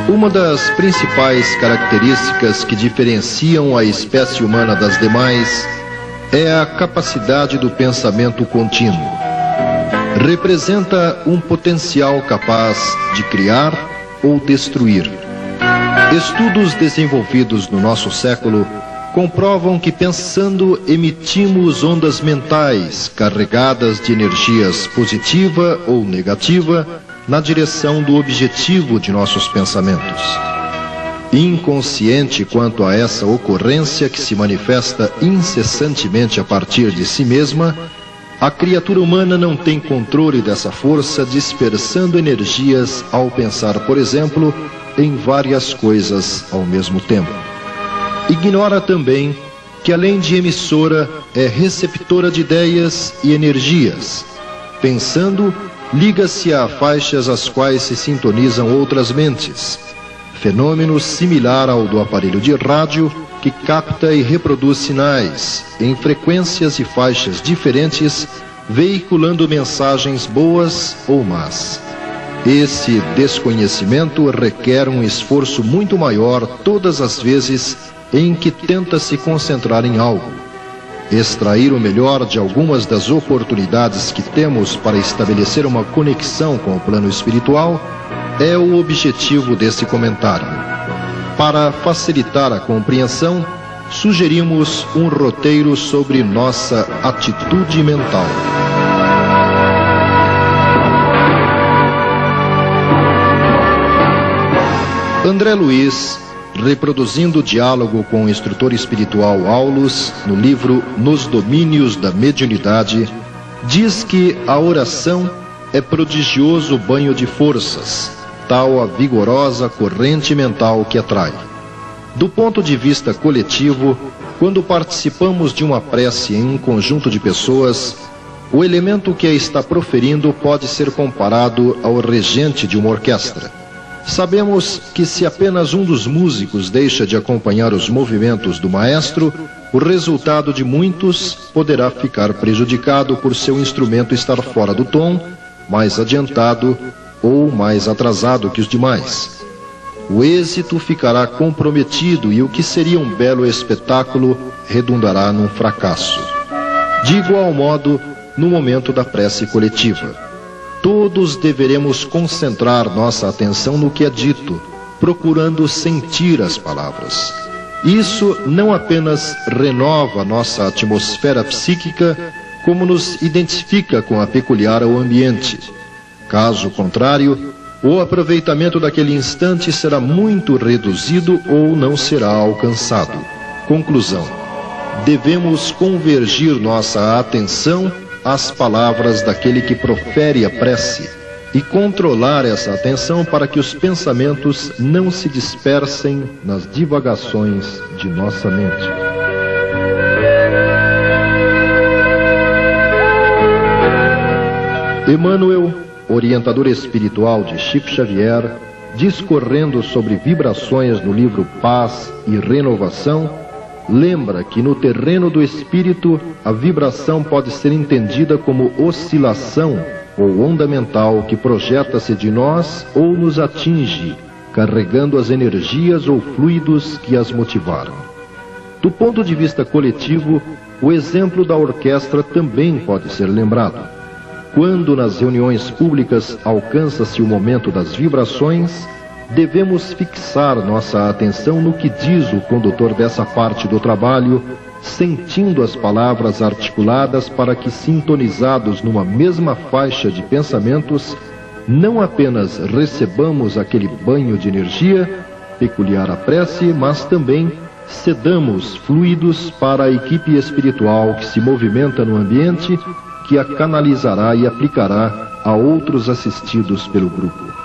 Uma das principais características que diferenciam a espécie humana das demais é a capacidade do pensamento contínuo. Representa um potencial capaz de criar ou destruir. Estudos desenvolvidos no nosso século comprovam que pensando emitimos ondas mentais carregadas de energias positiva ou negativa na direção do objetivo de nossos pensamentos. Inconsciente quanto a essa ocorrência que se manifesta incessantemente a partir de si mesma, a criatura humana não tem controle dessa força, dispersando energias ao pensar, por exemplo, em várias coisas ao mesmo tempo. Ignora também que, além de emissora, é receptora de ideias e energias. Pensando, liga-se a faixas às quais se sintonizam outras mentes. Fenômeno similar ao do aparelho de rádio, que capta e reproduz sinais em frequências e faixas diferentes, veiculando mensagens boas ou más. Esse desconhecimento requer um esforço muito maior todas as vezes em que tenta se concentrar em algo. Extrair o melhor de algumas das oportunidades que temos para estabelecer uma conexão com o plano espiritual é o objetivo desse comentário. Para facilitar a compreensão, sugerimos um roteiro sobre nossa atitude mental. André Luiz, reproduzindo o diálogo com o instrutor espiritual Aulus no livro Nos Domínios da Mediunidade, diz que a oração é prodigioso banho de forças, tal a vigorosa corrente mental que atrai. Do ponto de vista coletivo, quando participamos de uma prece em um conjunto de pessoas, o elemento que a está proferindo pode ser comparado ao regente de uma orquestra. Sabemos que se apenas um dos músicos deixa de acompanhar os movimentos do maestro, o resultado de muitos poderá ficar prejudicado por seu instrumento estar fora do tom, mais adiantado ou mais atrasado que os demais. O êxito ficará comprometido e o que seria um belo espetáculo redundará num fracasso. De igual modo, no momento da prece coletiva. Todos deveremos concentrar nossa atenção no que é dito, procurando sentir as palavras. Isso não apenas renova nossa atmosfera psíquica, como nos identifica com a peculiar ao ambiente. Caso contrário, o aproveitamento daquele instante será muito reduzido ou não será alcançado. Conclusão: devemos convergir nossa atenção às palavras daquele que profere a prece e controlar essa atenção para que os pensamentos não se dispersem nas divagações de nossa mente. Emmanuel, orientador espiritual de Chico Xavier, discorrendo sobre vibrações no livro Paz e Renovação, lembra que no terreno do espírito a vibração pode ser entendida como oscilação ou onda mental que projeta-se de nós ou nos atinge, carregando as energias ou fluidos que as motivaram. Do ponto de vista coletivo, o exemplo da orquestra também pode ser lembrado. Quando nas reuniões públicas alcança-se o momento das vibrações, devemos fixar nossa atenção no que diz o condutor dessa parte do trabalho, sentindo as palavras articuladas para que, sintonizados numa mesma faixa de pensamentos, não apenas recebamos aquele banho de energia peculiar à prece, mas também cedamos fluidos para a equipe espiritual que se movimenta no ambiente, que a canalizará e aplicará a outros assistidos pelo grupo.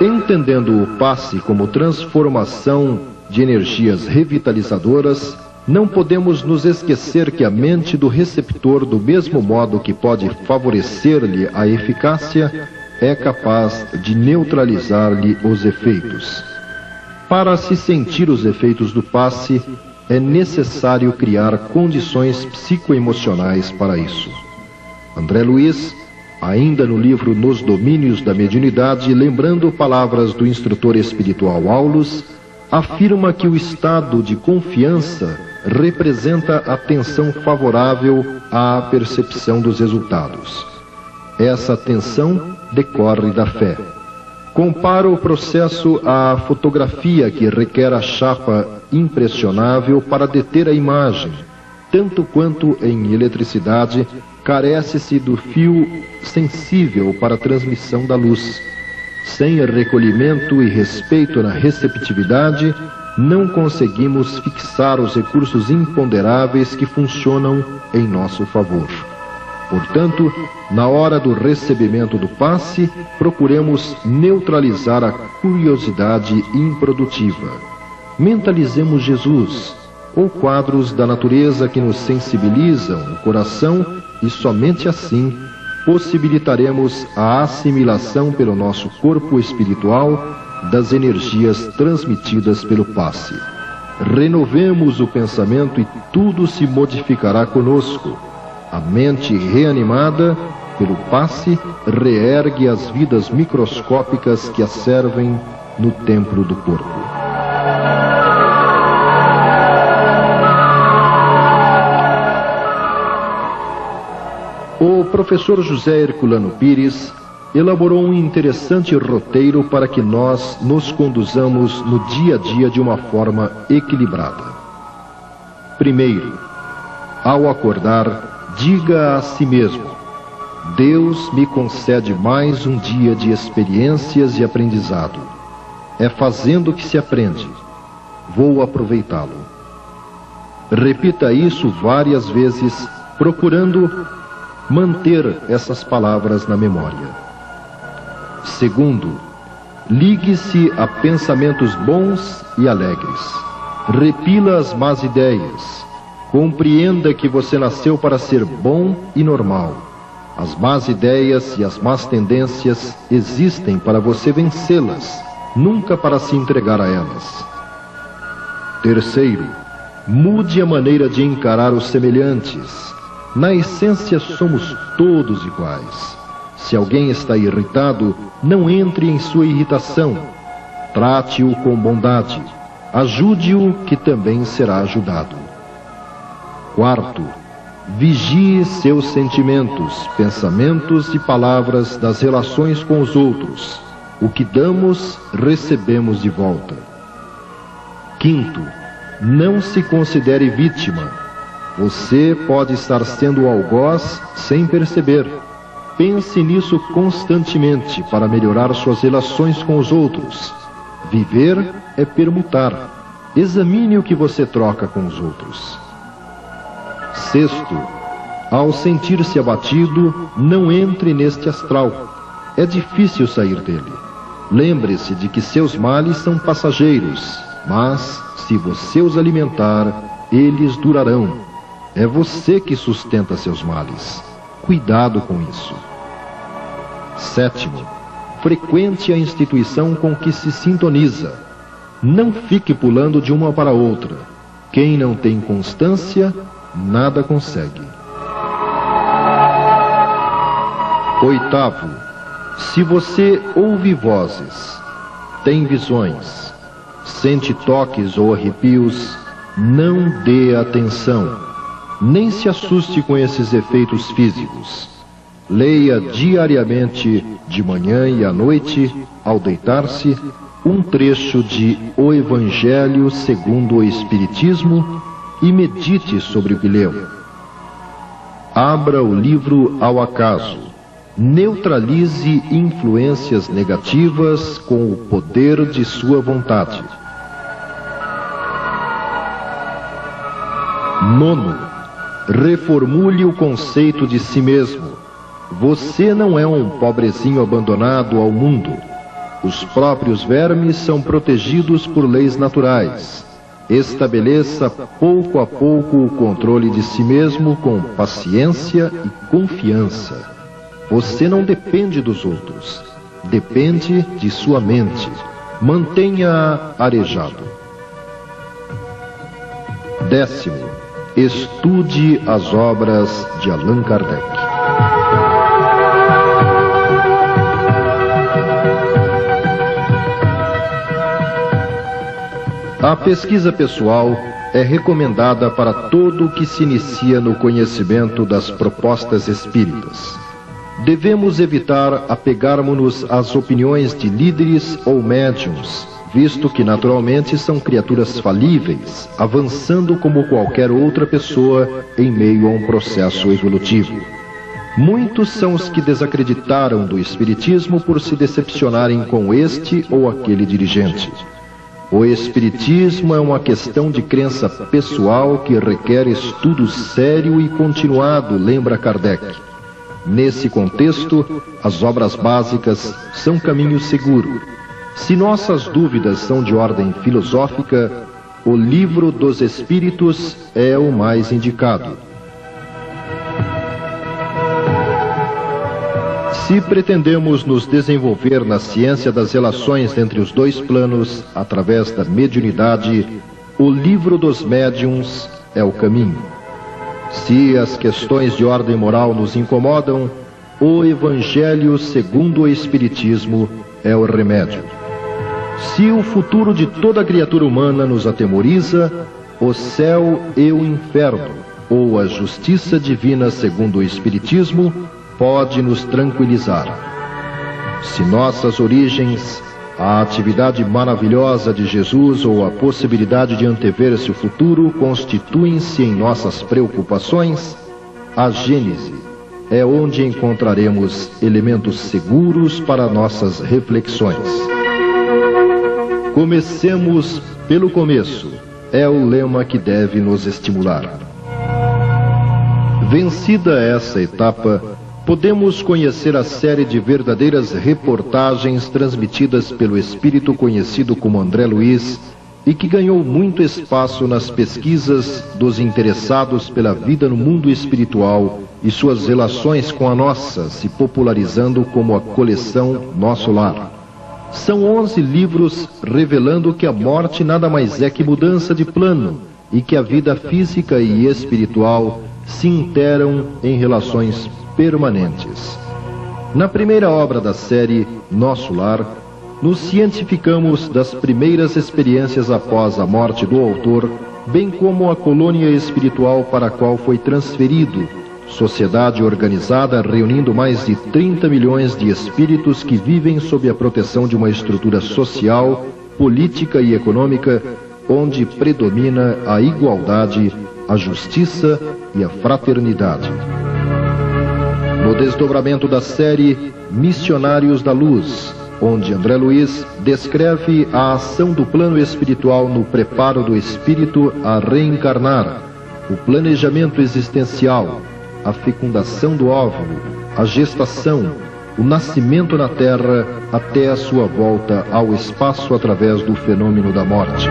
Entendendo o passe como transformação de energias revitalizadoras, não podemos nos esquecer que a mente do receptor, do mesmo modo que pode favorecer-lhe a eficácia, é capaz de neutralizar-lhe os efeitos. Para se sentir os efeitos do passe, é necessário criar condições psicoemocionais para isso. André Luiz, ainda no livro Nos Domínios da Mediunidade, lembrando palavras do instrutor espiritual Aulus, afirma que o estado de confiança representa a tensão favorável à percepção dos resultados. Essa tensão decorre da fé. Compara o processo à fotografia que requer a chapa impressionável para deter a imagem, tanto quanto em eletricidade carece-se do fio sensível para a transmissão da luz. Sem recolhimento e respeito na receptividade, não conseguimos fixar os recursos imponderáveis que funcionam em nosso favor. Portanto, na hora do recebimento do passe, procuremos neutralizar a curiosidade improdutiva. Mentalizemos Jesus, ou quadros da natureza que nos sensibilizam o coração, e somente assim possibilitaremos a assimilação pelo nosso corpo espiritual das energias transmitidas pelo passe. Renovemos o pensamento e tudo se modificará conosco. A mente reanimada pelo passe reergue as vidas microscópicas que a servem no templo do corpo. O professor José Herculano Pires elaborou um interessante roteiro para que nós nos conduzamos no dia a dia de uma forma equilibrada. Primeiro, ao acordar, diga a si mesmo: Deus me concede mais um dia de experiências e aprendizado. É fazendo que se aprende. Vou aproveitá-lo. Repita isso várias vezes, procurando manter essas palavras na memória. Segundo, ligue-se a pensamentos bons e alegres. Repila as más ideias. Compreenda que você nasceu para ser bom e normal. As más ideias e as más tendências existem para você vencê-las, nunca para se entregar a elas. Terceiro, mude a maneira de encarar os semelhantes. Na essência, somos todos iguais. Se alguém está irritado, não entre em sua irritação. Trate-o com bondade. Ajude-o, que também será ajudado. Quarto, vigie seus sentimentos, pensamentos e palavras das relações com os outros. O que damos, recebemos de volta. Quinto, não se considere vítima. Você pode estar sendo algoz sem perceber. Pense nisso constantemente para melhorar suas relações com os outros. Viver é permutar. Examine o que você troca com os outros. Sexto, ao sentir-se abatido, não entre neste astral. É difícil sair dele. Lembre-se de que seus males são passageiros, mas, se você os alimentar, eles durarão. É você que sustenta seus males. Cuidado com isso. Sétimo, frequente a instituição com que se sintoniza. Não fique pulando de uma para outra. Quem não tem constância, nada consegue. Oitavo, se você ouve vozes, tem visões, sente toques ou arrepios, não dê atenção. Nem se assuste com esses efeitos físicos. Leia diariamente, de manhã e à noite, ao deitar-se, um trecho de O Evangelho segundo o Espiritismo e medite sobre o que leu. Abra o livro ao acaso. Neutralize influências negativas com o poder de sua vontade. Nono, reformule o conceito de si mesmo. Você não é um pobrezinho abandonado ao mundo. Os próprios vermes são protegidos por leis naturais. Estabeleça pouco a pouco o controle de si mesmo com paciência e confiança. Você não depende dos outros, depende de sua mente. Mantenha-a arejado. 10º, estude as obras de Allan Kardec. A pesquisa pessoal é recomendada para todo o que se inicia no conhecimento das propostas espíritas. Devemos evitar apegarmos-nos às opiniões de líderes ou médiuns, visto que naturalmente são criaturas falíveis, avançando como qualquer outra pessoa em meio a um processo evolutivo. Muitos são os que desacreditaram do Espiritismo por se decepcionarem com este ou aquele dirigente. O Espiritismo é uma questão de crença pessoal que requer estudo sério e continuado, lembra Kardec. Nesse contexto, as obras básicas são caminho seguro. Se nossas dúvidas são de ordem filosófica, o Livro dos Espíritos é o mais indicado. Se pretendemos nos desenvolver na ciência das relações entre os dois planos através da mediunidade, o Livro dos Médiuns é o caminho. Se as questões de ordem moral nos incomodam, o Evangelho segundo o Espiritismo é o remédio. Se o futuro de toda criatura humana nos atemoriza, o céu e o inferno, ou a justiça divina segundo o Espiritismo, pode nos tranquilizar. Se nossas origens, a atividade maravilhosa de Jesus ou a possibilidade de antever-se o futuro constituem-se em nossas preocupações, a Gênese é onde encontraremos elementos seguros para nossas reflexões. Comecemos pelo começo, é o lema que deve nos estimular. Vencida essa etapa, podemos conhecer a série de verdadeiras reportagens transmitidas pelo espírito conhecido como André Luiz e que ganhou muito espaço nas pesquisas dos interessados pela vida no mundo espiritual e suas relações com a nossa, se popularizando como a coleção Nosso Lar. São 11 livros revelando que a morte nada mais é que mudança de plano e que a vida física e espiritual se interam em relações permanentes. Na primeira obra da série, Nosso Lar, nos cientificamos das primeiras experiências após a morte do autor, bem como a colônia espiritual para a qual foi transferido, sociedade organizada reunindo mais de 30 milhões de espíritos que vivem sob a proteção de uma estrutura social, política e econômica, onde predomina a igualdade, a justiça e a fraternidade. No desdobramento da série Missionários da Luz, onde André Luiz descreve a ação do plano espiritual no preparo do espírito a reencarnar, o planejamento existencial, a fecundação do óvulo, a gestação, o nascimento na Terra até a sua volta ao espaço através do fenômeno da morte.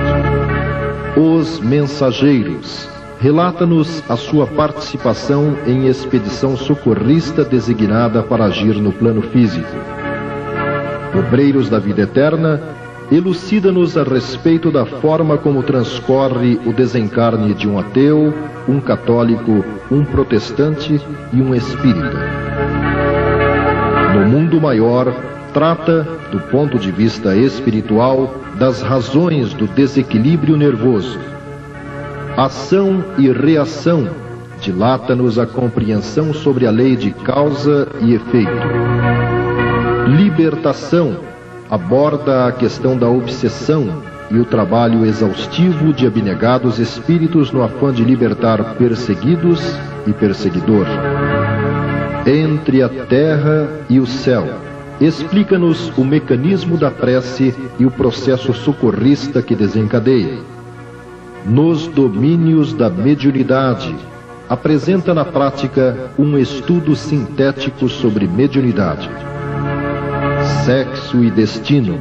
Os Mensageiros relata-nos a sua participação em expedição socorrista designada para agir no plano físico. Obreiros da Vida Eterna elucida-nos a respeito da forma como transcorre o desencarne de um ateu, um católico, um protestante e um espírita. No Mundo Maior, trata, do ponto de vista espiritual, das razões do desequilíbrio nervoso. Ação e reação dilata-nos a compreensão sobre a lei de causa e efeito. Libertação aborda a questão da obsessão e o trabalho exaustivo de abnegados espíritos no afã de libertar perseguidos e perseguidor. Entre a terra e o céu, explica-nos o mecanismo da prece e o processo socorrista que desencadeia. Nos domínios da mediunidade, apresenta na prática um estudo sintético sobre mediunidade. sexo e destino.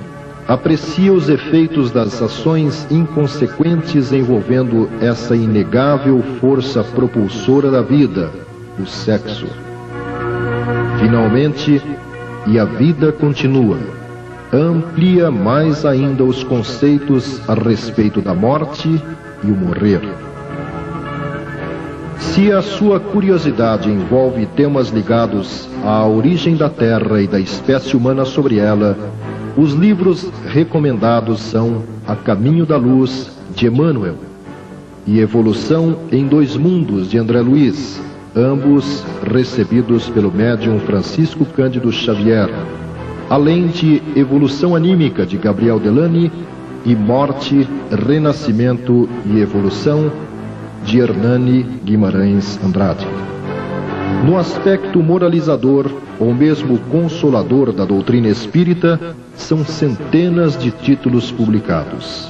Aprecia os efeitos das ações inconsequentes envolvendo essa inegável força propulsora da vida, o sexo. Finalmente, e a vida continua, amplia mais ainda os conceitos a respeito da morte e o morrer. Se a sua curiosidade envolve temas ligados à origem da Terra e da espécie humana sobre ela, os livros recomendados são A Caminho da Luz, de Emmanuel, e Evolução em Dois Mundos, de André Luiz, ambos recebidos pelo médium Francisco Cândido Xavier, além de Evolução Anímica, de Gabriel Delany, e Morte, Renascimento e Evolução, de Hernani Guimarães Andrade. No aspecto moralizador, ou mesmo consolador da doutrina espírita, são centenas de títulos publicados.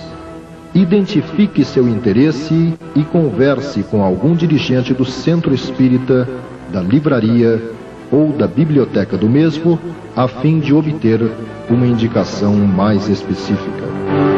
Identifique seu interesse e converse com algum dirigente do centro espírita, da livraria ou da biblioteca do mesmo, a fim de obter uma indicação mais específica.